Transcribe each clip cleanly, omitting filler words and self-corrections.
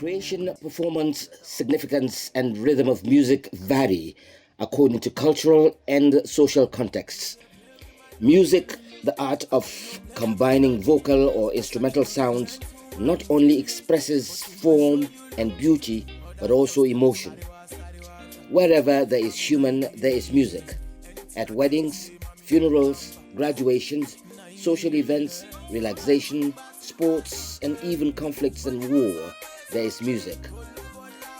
Creation, performance, significance, and rhythm of music vary according to cultural and social contexts. Music, the art of combining vocal or instrumental sounds, not only expresses form and beauty but also emotion. Wherever there is human, there is music. At weddings, funerals, graduations, social events, relaxation, sports, and even conflicts and war, there is music.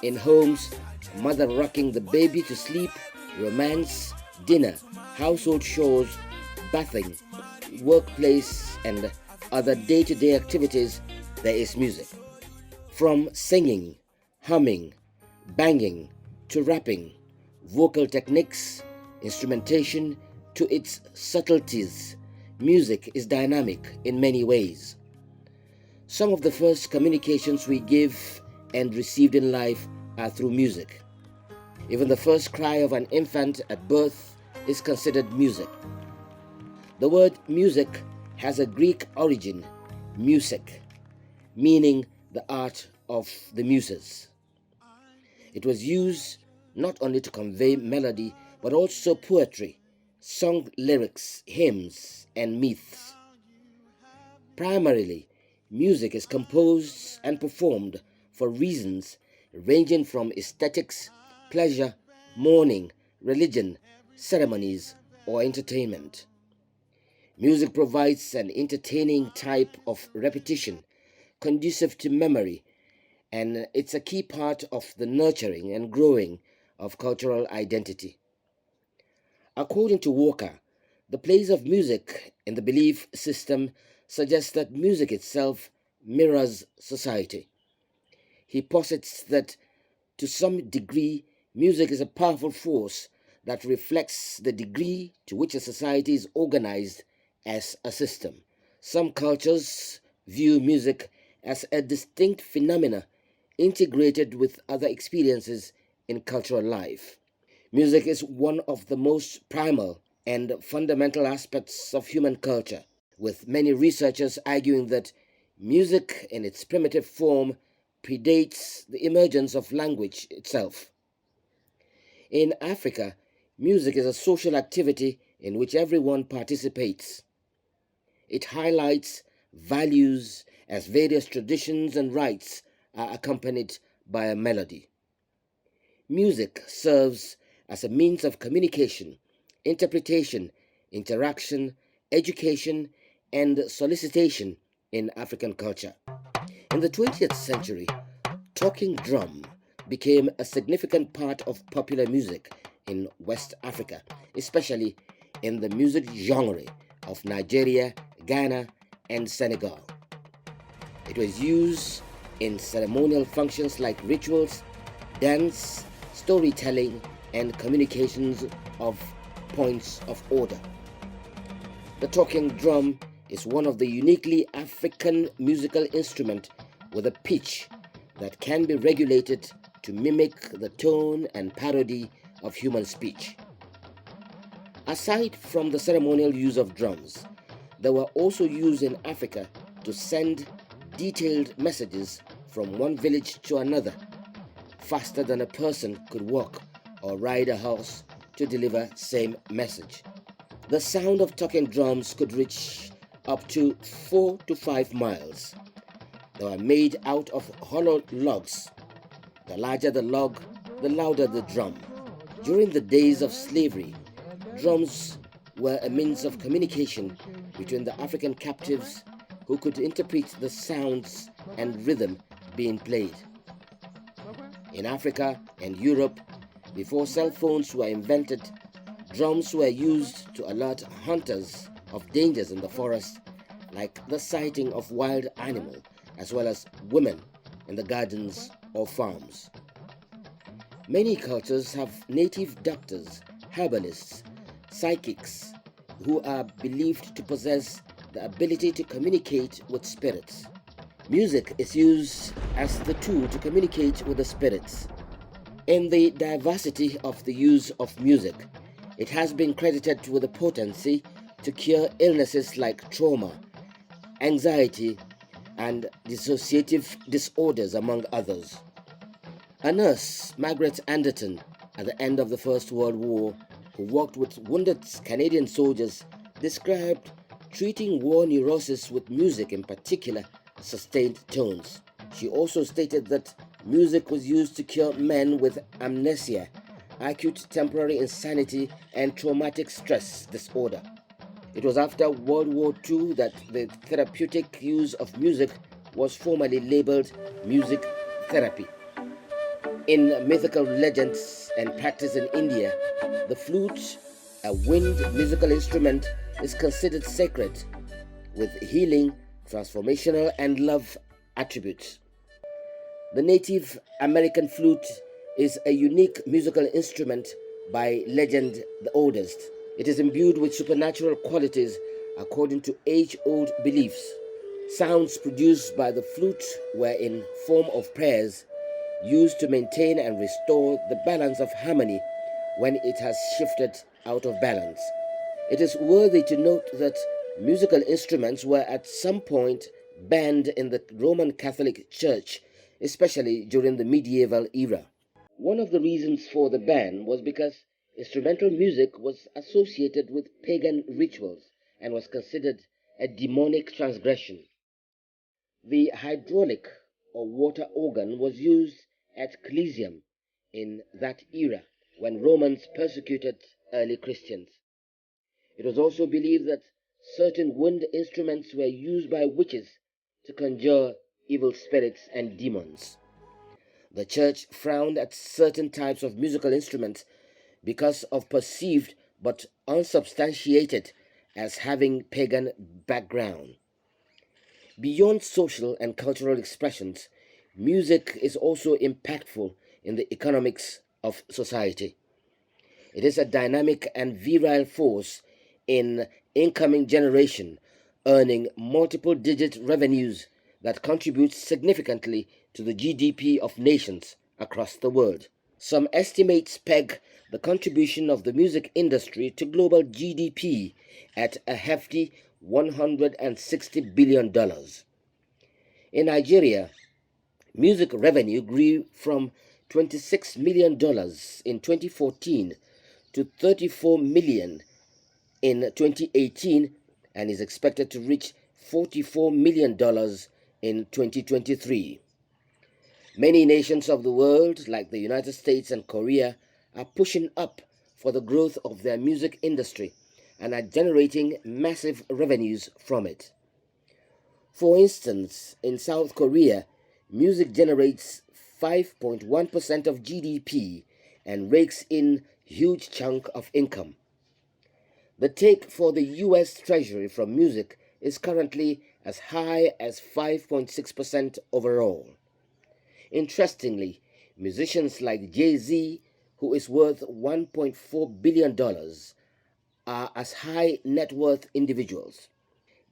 In homes, mother rocking the baby to sleep, romance, dinner, household chores, bathing, workplace, and other day to day activities, there is music. From singing, humming, banging, to rapping, vocal techniques, instrumentation, to its subtleties, music is dynamic in many ways. Some of the first communications we give and received in life are through music. Even the first cry of an infant at birth is considered music. The word music has a Greek origin, music, meaning the art of the muses. It was used not only to convey melody but also poetry, song lyrics, hymns, and myths. Primarily, music is composed and performed for reasons ranging from aesthetics, pleasure, mourning, religion, ceremonies, or entertainment. Music provides an entertaining type of repetition conducive to memory, and it's a key part of the nurturing and growing of cultural identity. According to Walker, the place of music in the belief system suggests that music itself mirrors society. He posits that to some degree, music is a powerful force that reflects the degree to which a society is organized as a system. Some cultures view music as a distinct phenomena integrated with other experiences in cultural life. Music is one of the most primal and fundamental aspects of human culture, with many researchers arguing that music in its primitive form predates the emergence of language itself. In Africa, music is a social activity in which everyone participates. It highlights values as various traditions and rites are accompanied by a melody. Music serves as a means of communication, interpretation, interaction, education, and solicitation in African culture. In the 20th century, talking drum became a significant part of popular music in West Africa, especially in the music genre of Nigeria, Ghana, and Senegal. It was used in ceremonial functions like rituals, dance, storytelling, and communications of points of order. The talking drum is one of the uniquely African musical instruments with a pitch that can be regulated to mimic the tone and parody of human speech. Aside from the ceremonial use of drums, they were also used in Africa to send detailed messages from one village to another, faster than a person could walk or ride a horse to deliver same message. The sound of talking drums could reach up to 4 to 5 miles. They were made out of hollow logs. The larger the log, the louder the drum. During the days of slavery, drums were a means of communication between the African captives who could interpret the sounds and rhythm being played. In Africa and Europe, before cell phones were invented, drums were used to alert hunters of dangers in the forest, like the sighting of wild animals, as well as women in the gardens or farms. Many cultures have native doctors, herbalists, psychics, who are believed to possess the ability to communicate with spirits. Music is used as the tool to communicate with the spirits. In the diversity of the use of music, it has been credited with the potency to cure illnesses like trauma, anxiety, and dissociative disorders, among others. A nurse, Margaret Anderton, at the end of the First World War, who worked with wounded Canadian soldiers, described treating war neurosis with music, in particular sustained tones. She also stated that music was used to cure men with amnesia, acute temporary insanity, and traumatic stress disorder. It was after World War II that the therapeutic use of music was formally labeled music therapy. In mythical legends and practice in India, the flute, a wind musical instrument, is considered sacred with healing, transformational, and love attributes. The Native American flute is a unique musical instrument, by legend the oldest. It is imbued with supernatural qualities according to age-old beliefs. Sounds produced by the flute were in form of prayers used to maintain and restore the balance of harmony when it has shifted out of balance. It is worthy to note that musical instruments were at some point banned in the Roman Catholic Church, especially during the medieval era. One of the reasons for the ban was because instrumental music was associated with pagan rituals and was considered a demonic transgression. The hydraulic or water organ was used at Coliseum in that era when Romans persecuted early Christians. It was also believed that certain wind instruments were used by witches to conjure evil spirits and demons. The church frowned at certain types of musical instruments because of perceived but unsubstantiated as having pagan background. Beyond social and cultural expressions, music is also impactful in the economics of society. It is a dynamic and virile force in incoming generation, earning multiple digit revenues that contribute significantly to the GDP of nations across the world. Some estimates peg the contribution of the music industry to global GDP at a hefty $160 billion. In Nigeria, music revenue grew from $26 million in 2014 to $34 million in 2018 and is expected to reach $44 million in 2023. Many nations of the world, like the United States and Korea, are pushing up for the growth of their music industry and are generating massive revenues from it. For instance, in South Korea, music generates 5.1% of GDP and rakes in huge chunk of income. The take for the US Treasury from music is currently as high as 5.6% overall. Interestingly, musicians like Jay-Z, who is worth $1.4 billion, are as high net worth individuals.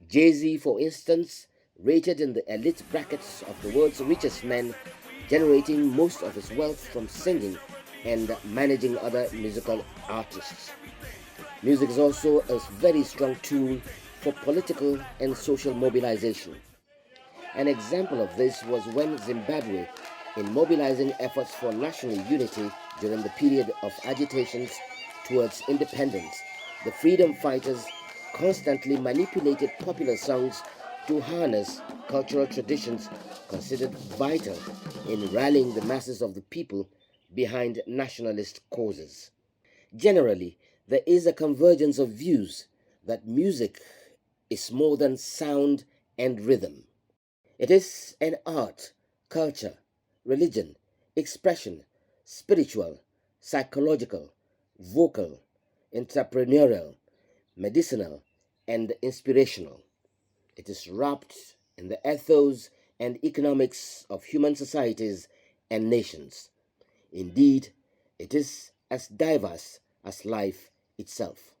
Jay-Z, for instance, rated in the elite brackets of the world's richest men, generating most of his wealth from singing and managing other musical artists. Music is also a very strong tool for political and social mobilization. An example of this was when Zimbabwe, in mobilizing efforts for national unity during the period of agitations towards independence, the freedom fighters constantly manipulated popular songs to harness cultural traditions considered vital in rallying the masses of the people behind nationalist causes. Generally, there is a convergence of views that music is more than sound and rhythm. It is an art, culture, religion, expression, spiritual, psychological, vocal, entrepreneurial, medicinal, and inspirational. It is wrapped in the ethos and economics of human societies and nations. Indeed, it is as diverse as life itself.